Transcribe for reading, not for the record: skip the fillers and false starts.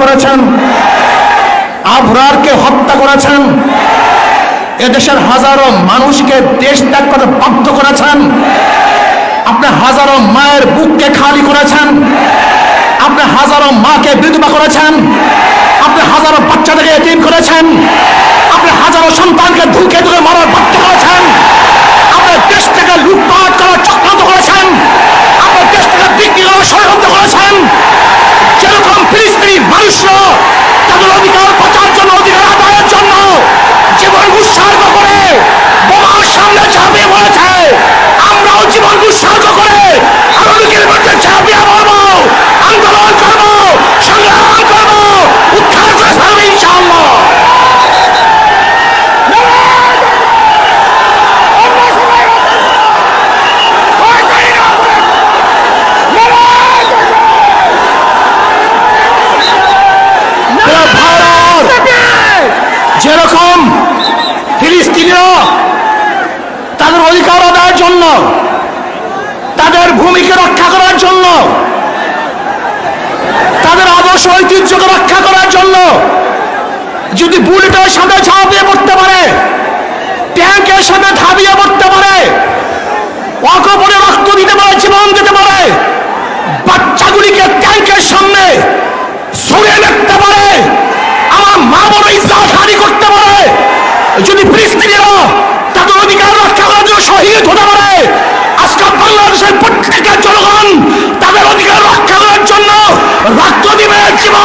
করেছেন, আবরারকে হত্যা করেছেন, এদেশের হাজারো মানুষকে দেশ ত্যাগ করতে বাধ্য করেছেন, আপনি হাজারো মায়ের বুককে খালি করেছেন, আপনি হাজারো মাকে বিধবা করেছেন, আপনি হাজারো বাচ্চাদেরকে এতিম করেছেন, আপনি হাজারো সন্তানকে ধুকে ধুকে মারার বাধ্য করেছেন, আপনি দেশ থেকে লুটপাট করার চক্রান্ত করেছেন, আপনি দেশ থেকে বিক্রি করার ষড়যন্ত্র করেছেন। যেরকম ফিলিস্তিনি মানুষরা তাদের অধিকার বাঁচার জন্য, অধিকার আদায়ের জন্য জীবন উৎসর্গ করে বোমার সামনে ঝাঁপিয়ে পড়েছে, আমরাও জীবন উৎসর্গ করে আধুনিকের মধ্যে ঝাঁপিয়ে পড়বো, আন্দোলন করবো, সংগ্রাম করবো, উদ্ধার করে ছাড়বো ইনশাআল্লাহ। যেরকম ফিলিস্তিনিরা তাদের অধিকার আদায়ের জন্য, তাদের ভূমিকে রক্ষা করার জন্য, তাদের আদর্শ ঐতিহ্যকে রক্ষা করার জন্য যদি বুলেটের সাথে ঝাঁপিয়ে পড়তে পারে, ট্যাঙ্কের সাথে ঝাঁপিয়ে পড়তে পারে, অকপটে রক্ত দিতে পারে, জীবন দিতে পারে, বাচ্চাগুলিকে ট্যাঙ্কের সামনে ছুঁড়ে দেখতে পারে, আমার মা বড় ইজ্জত হানি করতে পারে, যদি ফিলিস্তিনিরা তাদের অধিকার রক্ষা করার জন্য শহীদ হতে পারে, আজকে বাংলাদেশের প্রত্যেকটা জনগণ তাদের অধিকার রক্ষা করার জন্য রক্ত দিবে, জীবন